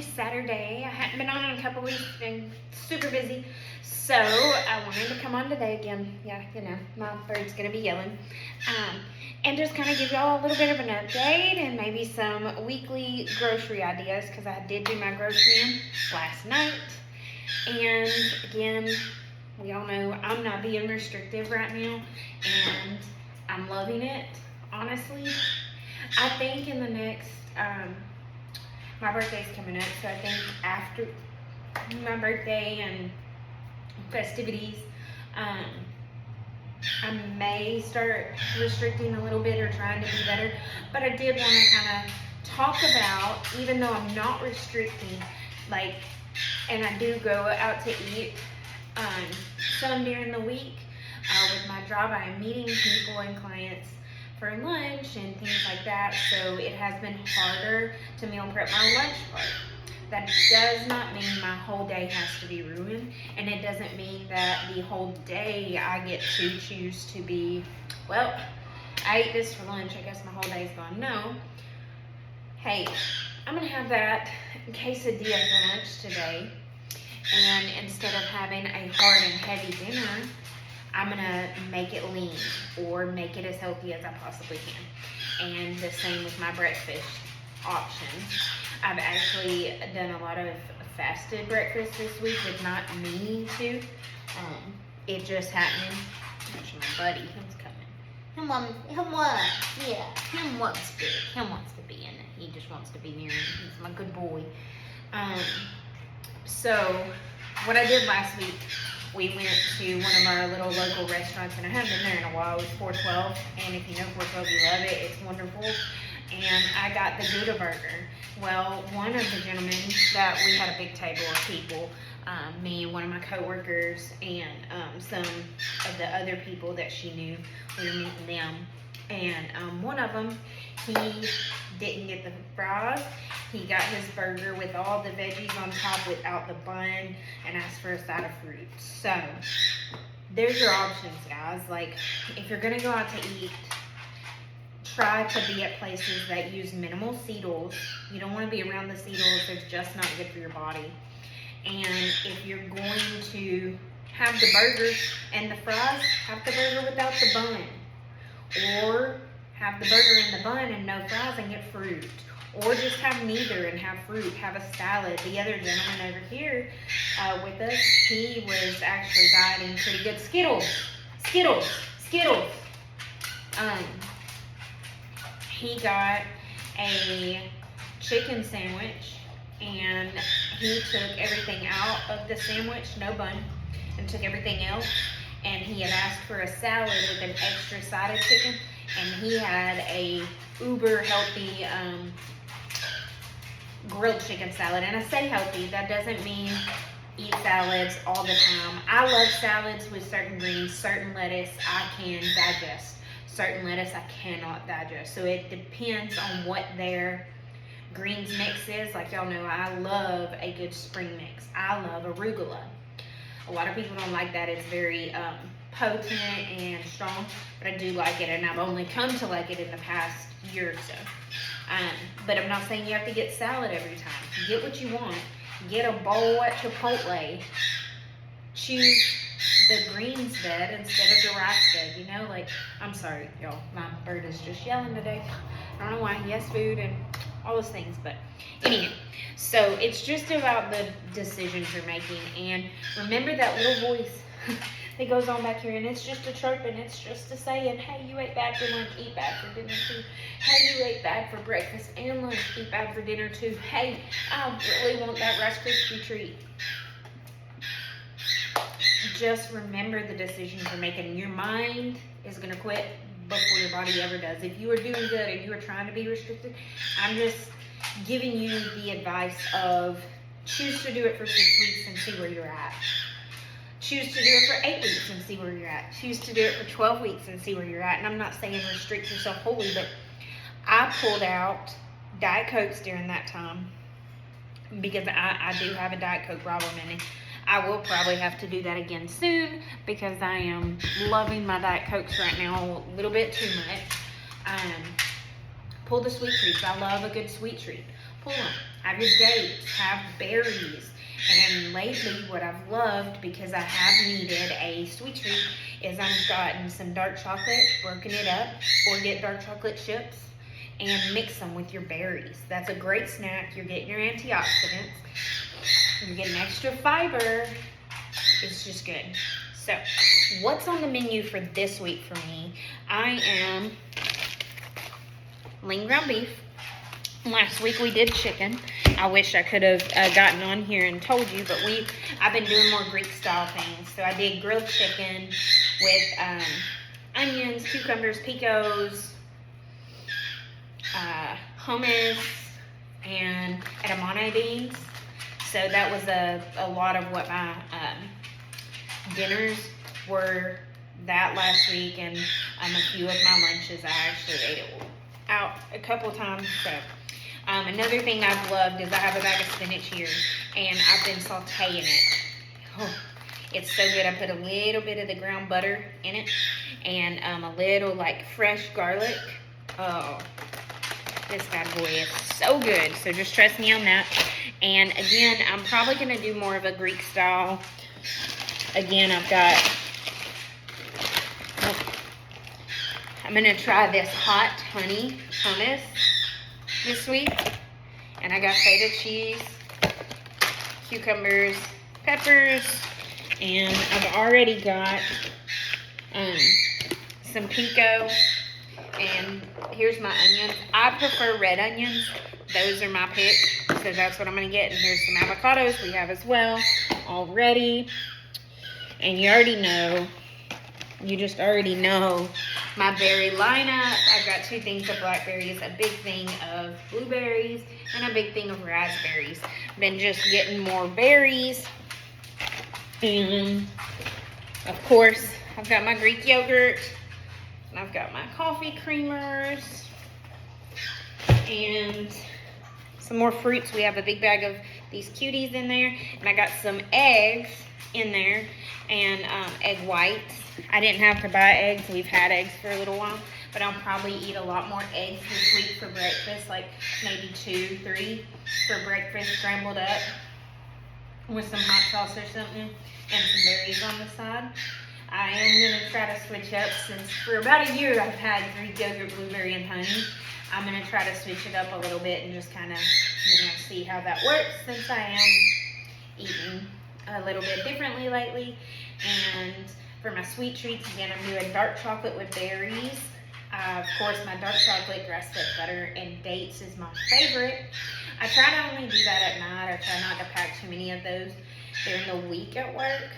finally Saturday. I hadn't been on in a couple weeks, been super busy. So I wanted to come on today again. Yeah, you know, my bird's gonna be yelling. And just kind of give y'all a little bit of an update and maybe some weekly grocery ideas because I did do my grocery in last night. And again, we all know I'm not being restrictive right now and I'm loving it, honestly. I think in the next, my birthday's coming up, so I think after my birthday and festivities, I may start restricting a little bit or trying to be better. But I did want to kind of talk about, even though I'm not restricting, like, and I do go out to eat some during the week with my job. I am meeting people and clients for lunch and things like that, so it has been harder to meal prep my lunch part. That does not mean my whole day has to be ruined, and it doesn't mean that the whole day I get to choose to be, well, I ate this for lunch, I guess my whole day's gone. No. Hey, I'm gonna have that quesadilla for lunch today, and instead of having a hard and heavy dinner, I'm gonna make it lean or make it as healthy as I possibly can. And the same with my breakfast options. I've actually done a lot of fasted breakfast this week with not meaning to. It just happened. Actually, my buddy, he's coming. Him wants to be in it. He just wants to be near me. He's my good boy. So what I did last week, we went to one of our little local restaurants, and I haven't been there in a while. It was 412, and if you know 412, you love it. It's wonderful. And I got the Gouda burger. Well, one of the gentlemen that we had a big table of people, me and one of my coworkers and some of the other people that she knew, we were meeting them. And one of them, he didn't get the fries. He got his burger with all the veggies on top without the bun and asked for a side of fruit. So there's your options, guys. Like, if you're gonna go out to eat, try to be at places that use minimal seed oils. You don't want to be around the seed oils. They're just not good for your body. And if you're going to have the burger and the fries, have the burger without the bun. Or have the burger and the bun and no fries and get fruit. Or just have neither and have fruit, have a salad. The other gentleman over here with us, he was actually dieting pretty good. Skittles. He got a chicken sandwich and he took everything out of the sandwich, no bun, and took everything else. And he had asked for a salad with an extra side of chicken, and he had a uber healthy grilled chicken salad. And I say healthy, that doesn't mean eat salads all the time. I love salads with certain greens, certain lettuce I can digest. Certain lettuce I cannot digest. So it depends on what their greens mix is. Like y'all know, I love a good spring mix. I love arugula. A lot of people don't like that. It's very potent and strong, but I do like it, and I've only come to like it in the past year or so. But I'm not saying you have to get salad every time. Get what you want. Get a bowl at Chipotle. Choose the greens bed instead of the rice bed, you know? Like, I'm sorry, y'all. My bird is just yelling today. I don't know why. He has food and all those things, but anyway. So it's just about the decisions you're making, and remember that little voice that goes on back here, and it's just a chirping. It's just a saying, hey, you ate bad for lunch, eat bad for dinner too. Hey, you ate bad for breakfast and lunch, eat bad for dinner too. Hey, I really want that Rice Krispie treat. Just remember the decisions you're making. Your mind is going to quit before your body ever does. If you are doing good and you are trying to be restricted, I'm just giving you the advice of choose to do it for 6 weeks and see where you're at. Choose to do it for 8 weeks and see where you're at. Choose to do it for 12 weeks and see where you're at. And I'm not saying restrict yourself wholly, but I pulled out Diet Cokes during that time because I do have a Diet Coke problem, and I will probably have to do that again soon because I am loving my Diet Cokes right now a little bit too much. Pull the sweet treats. I love a good sweet treat. pull them. Have your dates, have berries. And lately, what I've loved, because I have needed a sweet treat, is I've gotten some dark chocolate, broken it up, or get dark chocolate chips, and mix them with your berries. That's a great snack. You're getting your antioxidants. You're getting extra fiber. It's just good. So, what's on the menu for this week for me? I am lean ground beef. Last week we did chicken. I wish I could have gotten on here and told you, but I've been doing more Greek style things. So I did grilled chicken with onions, cucumbers, picos, hummus, and edamame beans. So that was a lot of what my dinners were that last week, and a few of my lunches I actually ate it out a couple times. So another thing I've loved is I have a bag of spinach here, and I've been sauteing it. Oh, it's so good. I put a little bit of the ground butter in it, and a little like fresh garlic. Oh, this bad boy is so good. So just trust me on that. And again, I'm probably going to do more of a Greek style. Again, I'm going to try this hot honey hummus this week. And I got feta cheese, cucumbers, peppers, and I've already got some pico. And here's my onions. I prefer red onions. Those are my pick. So that's what I'm going to get. And here's some avocados we have as well already. And you just already know my berry lineup. I've got 2 things of blackberries, a big thing of blueberries, and a big thing of raspberries. Been just getting more berries. And of course, I've got my Greek yogurt. And I've got my coffee creamers. And some more fruits. We have a big bag of these cuties in there. And I got some eggs in there. And egg whites. I didn't have to buy eggs. We've had eggs for a little while. But I'll probably eat a lot more eggs this week for breakfast. Like maybe 2, 3 for breakfast, scrambled up with some hot sauce or something. And some berries on the side. I am going to try to switch up, since for about a year I've had Greek yogurt, blueberry, and honey. I'm going to try to switch it up a little bit and just kind of, see how that works, since I am eating a little bit differently lately. And for my sweet treats, again, I'm doing dark chocolate with berries. Of course, my dark chocolate, grass-fed butter, and dates is my favorite. I try to only do that at night. I try not to pack too many of those during the week at work,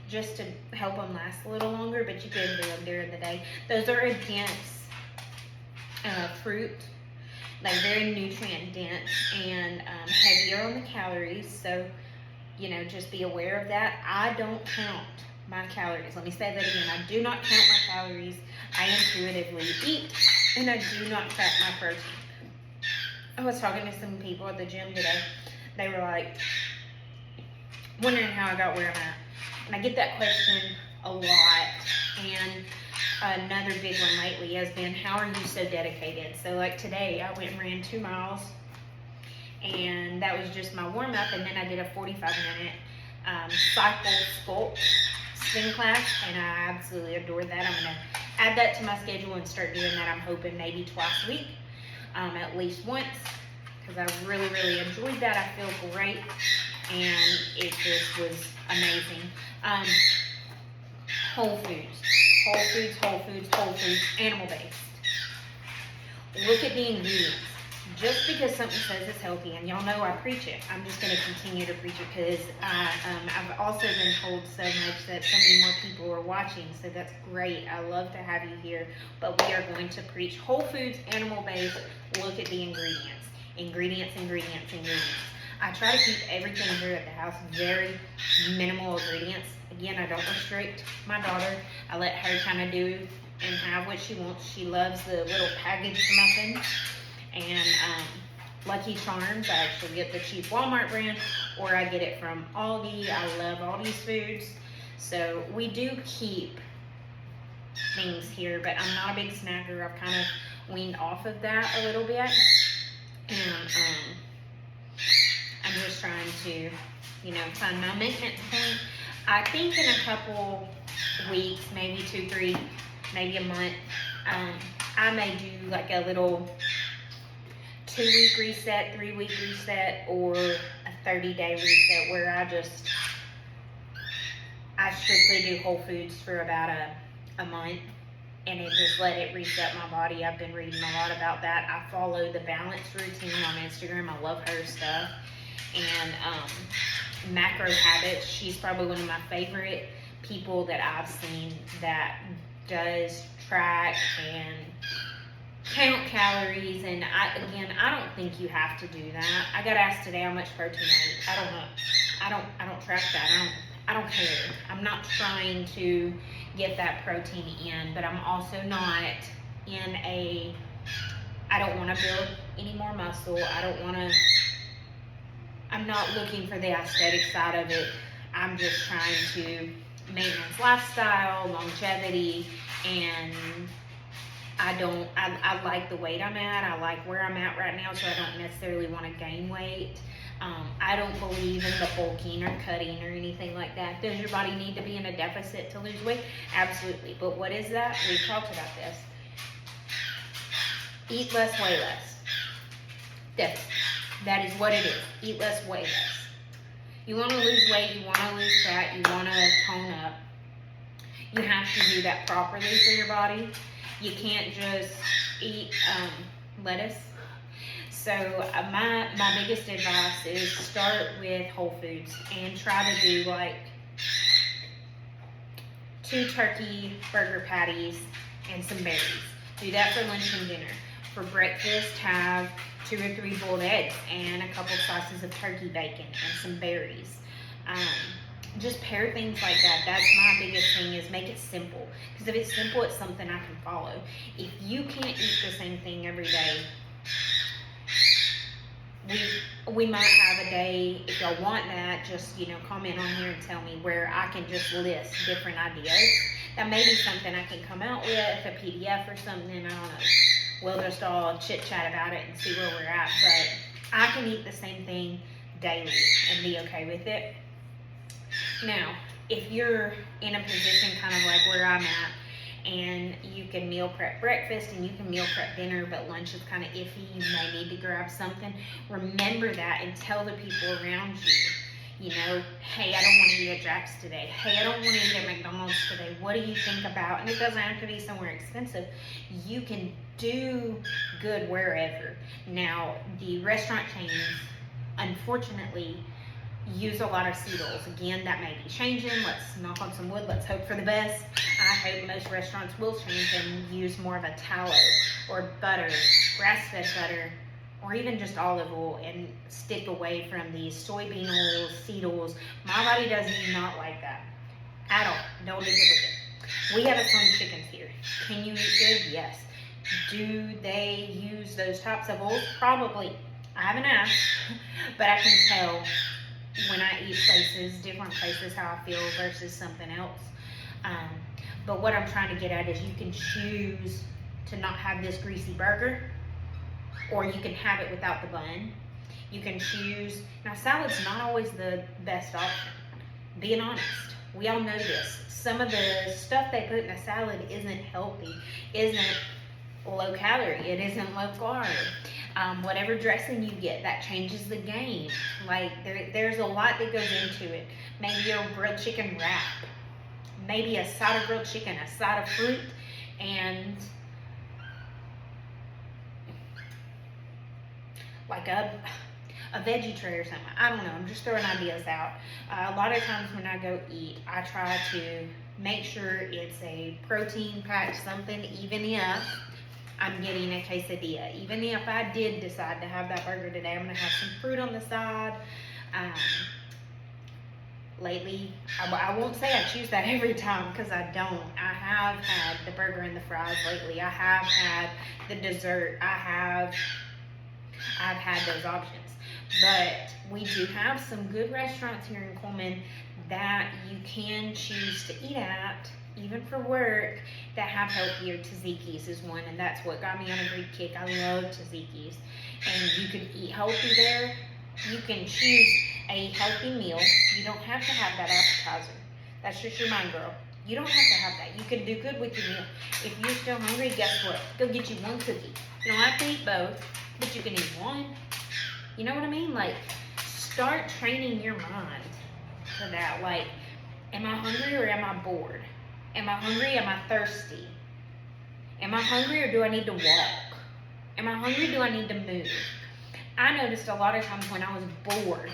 just to help them last a little longer, but you can do them during the day. Those are a dense fruit, like very nutrient dense and heavier on the calories. So, just be aware of that. I don't count my calories. Let me say that again. I do not count my calories. I intuitively eat, and I do not track my protein. I was talking to some people at the gym today. They were like, wondering how I got where I'm at. And I get that question a lot. And another big one lately has been, how are you so dedicated? So like today, I went and ran 2 miles. And that was just my warm up. And then I did a 45-minute cycle sculpt spin class. And I absolutely adored that. I'm going to add that to my schedule and start doing that. I'm hoping maybe twice a week, at least once. Because I really, really enjoyed that. I feel great. And it just was amazing. Whole foods, animal-based. Look at the ingredients. Just because something says it's healthy, and y'all know I preach it, I'm just going to continue to preach it, because I've also been told so much that so many more people are watching, so that's great. I love to have you here, but we are going to preach whole foods, animal-based. Look at the ingredients. I try to keep everything here at the house very minimal ingredients. Again, I don't restrict my daughter. I let her kind of do and have what she wants. She loves the little packaged muffins and Lucky Charms. I actually get the cheap Walmart brand, or I get it from Aldi. I love Aldi's foods. So we do keep things here, but I'm not a big snacker. I've kind of weaned off of that a little bit. And to, find my maintenance point. I think in a couple weeks, maybe 2, 3, maybe a month, I may do like a little 2-week reset, 3-week reset, or a 30-day reset where I strictly do whole foods for about a month, and it just let it reset my body. I've been reading a lot about that. I follow the Balance Routine on Instagram. I love her stuff. And Macro Habits, she's probably one of my favorite people that I've seen that does track and count calories. And I don't think you have to do that. I got asked today how much protein I eat. I don't know. I don't track that. I don't care. I'm not trying to get that protein in, but I'm also not I don't want to build any more muscle. I'm not looking for the aesthetic side of it. I'm just trying to maintenance lifestyle, longevity, and I like the weight I'm at. I like where I'm at right now, so I don't necessarily want to gain weight. I don't believe in the bulking or cutting or anything like that. Does your body need to be in a deficit to lose weight? Absolutely. But what is that? We've talked about this. Eat less, weigh less. Deficit. That is what it is. Eat less, weigh less. You want to lose weight, you want to lose fat, you want to tone up. You have to do that properly for your body. You can't just eat lettuce. So my biggest advice is start with whole foods and try to do like 2 turkey burger patties and some berries. Do that for lunch and dinner. For breakfast, have 2 or 3 boiled eggs and a couple slices of turkey bacon and some berries. Just pair things like that. That's my biggest thing, is make it simple. Because if it's simple, it's something I can follow. If you can't eat the same thing every day, we might have a day, if y'all want that, just, comment on here and tell me, where I can just list different ideas. That may be something I can come out with, a PDF or something, I don't know. We'll just all chit chat about it and see where we're at. But I can eat the same thing daily and be okay with it. Now, if you're in a position kind of like where I'm at, and you can meal prep breakfast and you can meal prep dinner, but lunch is kind of iffy, you may need to grab something, remember that and tell the people around you, hey, I don't want to eat at Jack's today. Hey, I don't want to eat at McDonald's today. What do you think about? And it doesn't have to be somewhere expensive. You can do good wherever. Now, the restaurant chains, unfortunately, use a lot of seed oils. Again, that may be changing. Let's knock on some wood. Let's hope for the best. I hope most restaurants will change and use more of a tallow or butter, grass-fed butter, or even just olive oil, and stick away from these soybean oils, seed oils. My body does not like that at all. Don't do good with it. We have some chickens here. Can you eat good? Yes. Do they use those types of oils? Probably. I haven't asked, but I can tell when I eat different places, how I feel versus something else. But what I'm trying to get at is you can choose to not have this greasy burger, or you can have it without the bun. You can choose. Now, salad's not always the best option. Being honest, we all know this. Some of the stuff they put in a salad isn't healthy, isn't low calorie, it isn't low carb. Whatever dressing you get, that changes the game. Like, there's a lot that goes into it. Maybe a grilled chicken wrap, maybe a side of grilled chicken, a side of fruit, and like a veggie tray or something. I don't know. I'm just throwing ideas out. A lot of times when I go eat, I try to make sure it's a protein-packed something, even if I'm getting a quesadilla. Even if I did decide to have that burger today, I'm going to have some fruit on the side. Lately, I won't say I choose that every time, because I don't. I have had the burger and the fries lately. I have had the dessert. I've had those options. But we do have some good restaurants here in Coleman that you can choose to eat at, even for work, that have healthier. Tzatziki's is one, and that's what got me on a Greek kick. I love Tzatziki's. And you can eat healthy there. You can choose a healthy meal. You don't have to have that appetizer. That's just your mind, girl. You don't have to have that. You can do good with your meal. If you're still hungry, guess what? Go get you one cookie. You don't have to eat both, but you can eat one. You know what I mean? Like, start training your mind to that. Like, am I hungry or am I bored? Am I hungry? Am I thirsty? Am I hungry or do I need to walk? Am I hungry? Do I need to move? I noticed a lot of times when I was bored,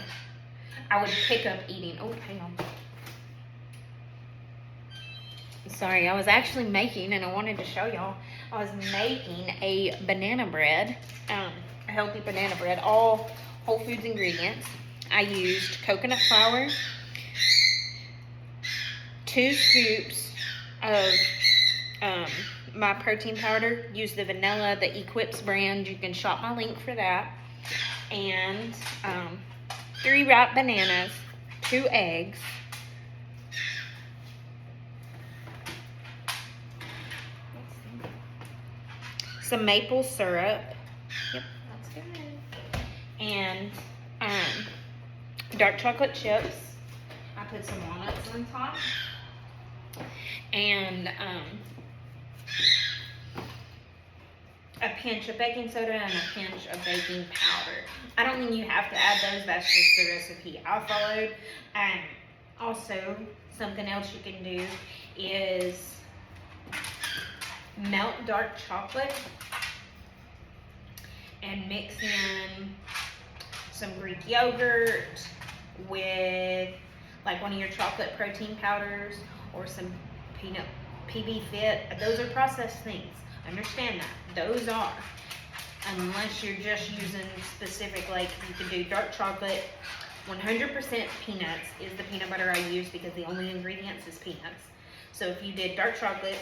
I would pick up eating. Oh, hang on. Sorry, I was actually making, and I wanted to show y'all, I was making a banana bread, a healthy banana bread, all Whole Foods ingredients. I used coconut flour, 2 scoops of my protein powder. Use the vanilla, the Equips brand. You can shop my link for that. And 3 ripe bananas, 2 eggs, some maple syrup. Yep, that's good. And dark chocolate chips. I put some walnuts on top. And a pinch of baking soda and a pinch of baking powder. I don't mean you have to add those. That's just the recipe I followed. Also, something else you can do is melt dark chocolate and mix in some Greek yogurt with like one of your chocolate protein powders or some peanut PB Fit. Those are processed things. Understand that. Those are. Unless you're just using specific, like you can do dark chocolate. 100% peanuts is the peanut butter I use because the only ingredients is peanuts. So if you did dark chocolate,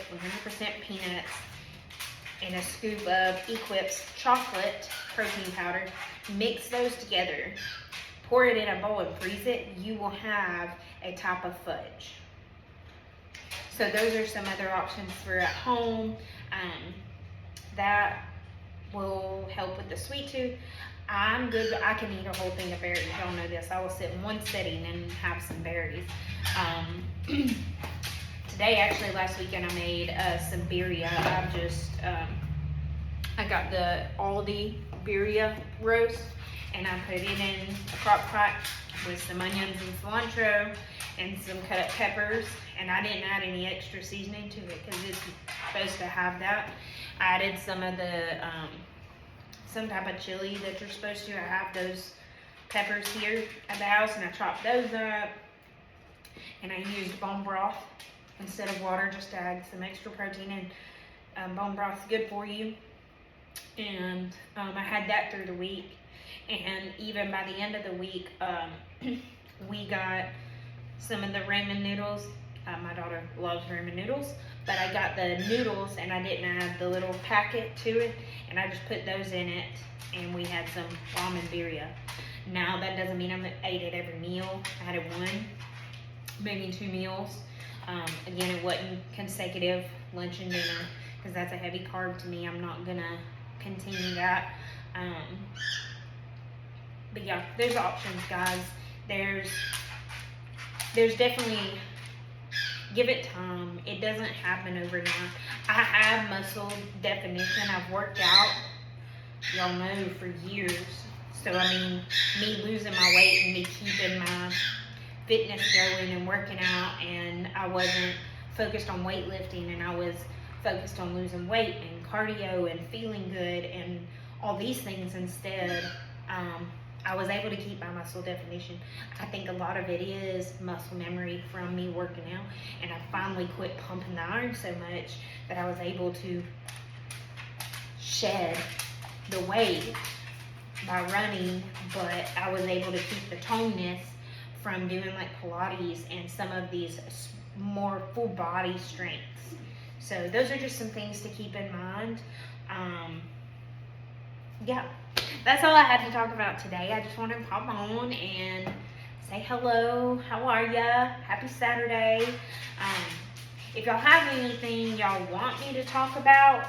100% peanuts, and a scoop of Equips chocolate protein powder, mix those together, pour it in a bowl and freeze it, you will have a type of fudge. So those are some other options for at home. That will help with the sweet tooth. I'm good, I can eat a whole thing of berries. Y'all know this. I will sit in one sitting and have some berries. Today, actually, last weekend, I made some birria. I got the Aldi birria roast, and I put it in a crock pot with some onions and cilantro and some cut up peppers, and I didn't add any extra seasoning to it because it's supposed to have that. I added some of the, some type of chili that you're supposed to. I have those peppers here at the house, and I chopped those up, and I used bone broth instead of water just to add some extra protein, and bone broth is good for you. And I had that through the week, and even by the end of the week, we got some of the ramen noodles. My daughter loves ramen noodles, but I got the noodles and I didn't add the little packet to it, and I just put those in it, and we had some ramen birria. Now that doesn't mean I ate it every meal. I had it one, maybe 2 meals. Again, it wasn't consecutive lunch and dinner because that's a heavy carb to me. I'm not gonna continue that. But yeah, there's options, guys. There's definitely, give it time. It doesn't happen overnight. I have muscle definition. I've worked out, y'all know, for years. So I mean, me losing my weight and me keeping my fitness going and working out, and I wasn't focused on weightlifting, and I was focused on losing weight and cardio and feeling good and all these things instead. I was able to keep my muscle definition. I think a lot of it is muscle memory from me working out, and I finally quit pumping the iron so much that I was able to shed the weight by running, but I was able to keep the toneness from doing like Pilates and some of these more full body strengths. So those are just some things to keep in mind. Yeah, that's all I had to talk about today. I just wanted to pop on and say hello. How are ya? Happy Saturday. If y'all have anything y'all want me to talk about,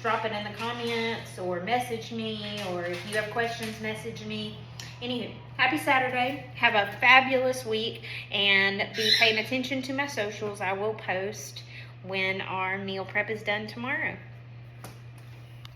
drop it in the comments or message me, or if you have questions, message me. Anywho, happy Saturday. Have a fabulous week, and be paying attention to my socials. I will post when our meal prep is done tomorrow.